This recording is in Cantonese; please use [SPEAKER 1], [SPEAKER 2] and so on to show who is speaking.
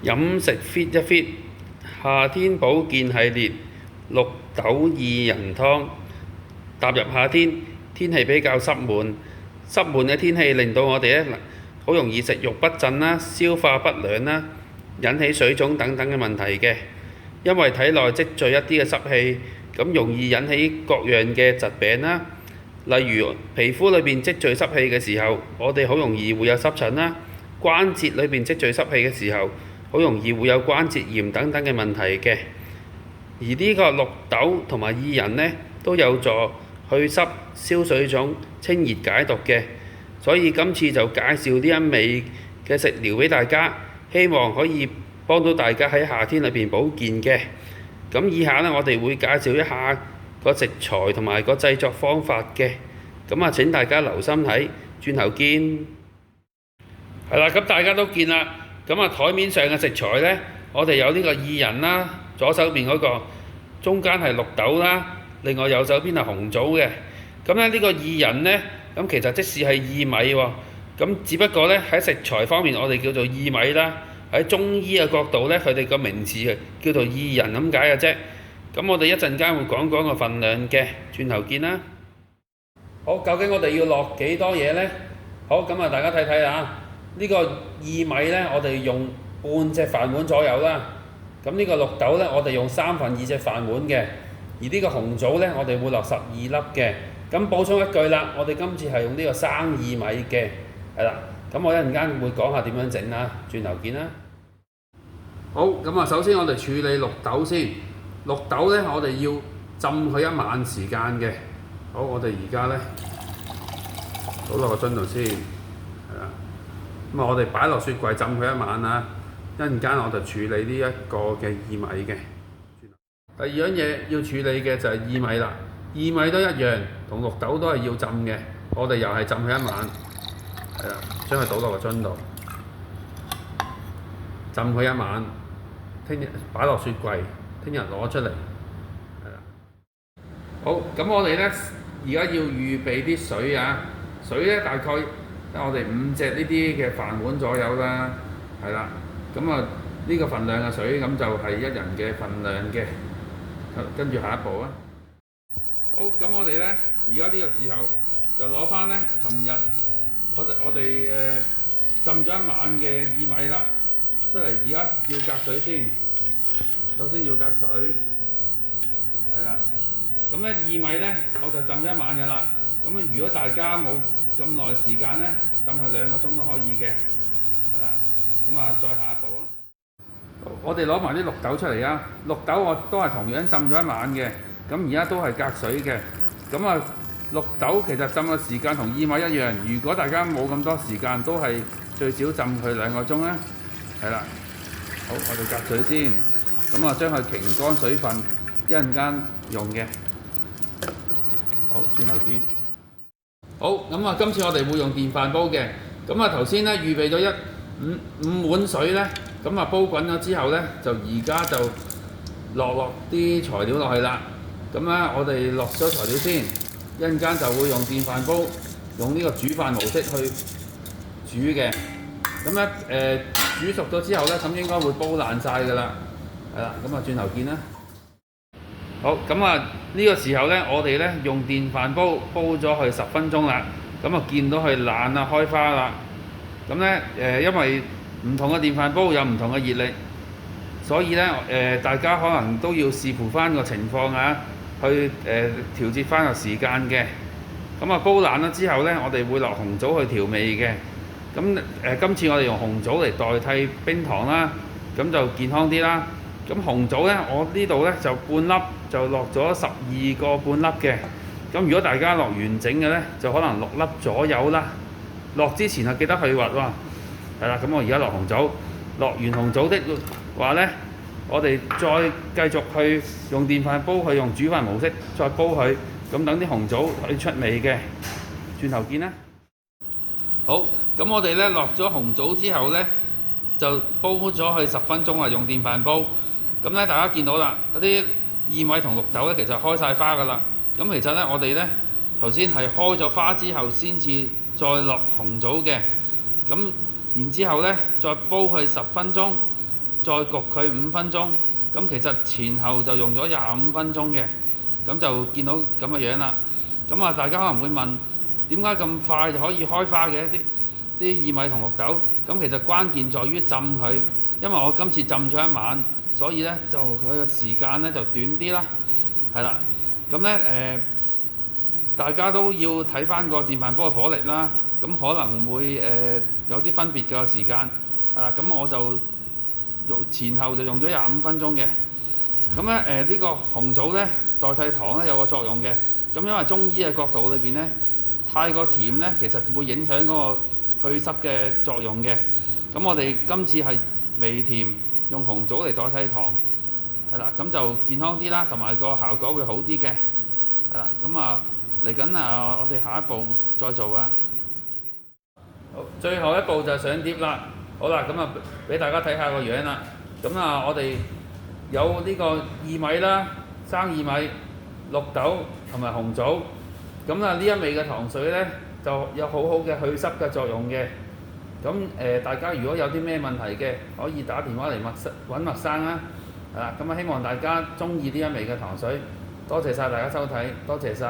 [SPEAKER 1] 飲食 fit 一 fit，夏天保健系列綠豆薏仁湯。踏入夏天，天氣比較濕悶嘅天氣令到我哋好容易食慾不振啦、消化不良啦，引起水腫等等嘅問題嘅。因為體內積聚一啲嘅濕氣，咁容易引起各樣嘅疾病啦。例如皮膚裏邊積聚濕氣嘅時候，我哋好容易會有濕疹啦；關節裏邊積聚濕氣嘅時候，好容易會有關節炎等等嘅問題嘅。而呢個綠豆同埋薏仁呢，都有助去濕、消水腫、清熱解毒嘅。所以今次就介紹呢一味嘅食療俾大家，希望可以幫到大家喺夏天裏邊保健嘅。咁以下呢，我哋會介紹一下個食材同埋個製作方法嘅。咁請大家留心睇，轉頭見。係啦，咁大家都見啦。咁台面上嘅食材呢，我哋有呢個薏仁啦，左手邊嗰個，中間係綠豆啦，另外右手邊係紅棗嘅。咁呢個薏仁呢，咁其實即使係薏米喎。咁只不過呢，喺食材方面，我哋叫做薏米啦。喺中醫嘅角度呢，佢哋個名詞叫做薏仁咁解嘅啫。咁我哋一陣間會講講個份量嘅，轉頭見啦。好，究竟我哋要落幾多嘢呢？好，咁大家睇睇啊。呢個薏米呢，我哋用半隻飯碗左右啦。咁呢個綠豆呢，我哋用2/3隻飯碗嘅。而呢個紅棗呢，我哋會落12粒嘅。咁補充一句啦，我哋今次係用呢個生薏米嘅，係啦。咁我一陣間會講下點樣整啦，轉頭見啦。好，咁首先我哋處理綠豆先。綠豆呢，我哋要浸佢1晚時間嘅。好，我哋而家呢，倒落個樽度先，係啦。咁我哋擺落雪櫃浸佢1晚啊。一陣間我就處理呢一個嘅薏米嘅。第二樣嘢要處理嘅就係薏米啦。薏米都一樣，同綠豆都係要浸嘅。我哋又係浸佢1晚，係啦，將佢倒落個樽度，浸佢1晚。聽日擺落雪櫃，聽日攞出嚟，係啦。好，咁我哋呢，而家要預備啲水啊。水呢，大概我哋5隻呢啲嘅飯碗左右啦，係啦。咁呢個份量嘅水，咁就係1人嘅份量嘅。跟住下一步啊。好，咁我哋呢，而家呢個時候就攞翻呢，琴日我哋浸咗1晚嘅薏米啦，出嚟。而家要隔水先，首先要隔水，係啦。咁呢薏米呢，我就浸1晚嘅啦。咁如果大家冇咁耐時間呢，浸佢2個鐘都可以嘅，係啦。咁再下一步啊。我哋攞埋啲綠豆出嚟啊！綠豆我都係同樣浸咗1晚嘅，咁而家都係隔水嘅。咁綠豆其實浸嘅時間同薏米一樣。如果大家冇咁多時間，都係最少浸佢2個鐘啦。係啦，好，我哋隔水先。咁將佢擎乾水分，一陣間用嘅。好，轉頭見。好，咁今次我哋會用電飯煲嘅。咁頭先呢預備咗五碗水呢。咁煲滾咗之後呢，就而家就落啲材料落去啦。咁我哋落咗材料先，一陣間就會用電飯煲，用呢個煮飯模式去煮嘅。咁煮熟咗之後呢，咁應該會煲爛晒㗎啦。係啦，咁轉頭見啦。好，咁呢個時候呢，我哋呢用電飯煲煲咗佢10分鐘啦。咁見到佢爛啦，開花啦。咁呢，因為唔同嘅電飯煲有唔同嘅熱力，所以呢，大家可能都要視乎翻個情況啊，去調節翻個時間嘅。咁煲爛咗之後呢，我哋會落紅棗去調味嘅。咁今次我哋用紅棗嚟代替冰糖啦，咁就健康啲啦。咁紅棗呢，我呢度呢就半粒，就落咗12個半粒嘅。咁如果大家落完整嘅呢，就可能6粒左右啦。落之前記得去核喎。係啦，咁我而家落紅棗，落完紅棗的話呢，我哋再繼續去用電飯煲去用煮飯模式再煲佢，咁等啲紅棗去出味嘅。轉頭見啦。好，咁我哋呢落咗紅棗之後呢，就煲咗佢10分鐘啊，用電飯煲。咁呢大家見到啦，嗰啲薏米同綠豆呢，其實開晒花㗎啦。咁其實呢，我哋呢頭先係開咗花之後先至再落紅棗嘅。咁然之後呢，再煲佢10分鐘，再焗佢5分鐘。咁其實前後就用咗25分鐘嘅，咁就見到咁嘅樣啦。咁啊，大家可能會問點解咁快就可以開花嘅啲薏米同綠豆？咁其實關鍵在於浸佢，因為我今次浸咗1晚，所以呢就佢嘅時間呢就短啲啦，係啦。咁呢大家都要睇翻個電飯煲嘅火力啦，咁可能會有啲分別嘅時間，係啦。咁我就前後就用咗25分鐘嘅。咁呢個紅棗呢代替糖呢有個作用嘅。咁因為中醫嘅角度裏邊呢，太過甜呢其實會影響嗰個去濕嘅作用嘅。咁我哋今次係微甜，用紅棗嚟代替糖，係啦，咁就健康啲啦，同埋個效果會好啲嘅，係啦。咁嚟緊我哋下一步再做啊。好，最後一步就上碟啦。好啦，咁俾大家睇下個樣啦。咁我哋有呢個薏米啦、生薏米、綠豆同埋紅棗。咁呢一味嘅糖水呢，就有好好嘅去濕嘅作用嘅。咁大家如果有啲咩問題嘅，可以打電話嚟揾麥生啦。係啦，咁希望大家中意呢一味嘅糖水。多謝晒大家收睇，多謝晒。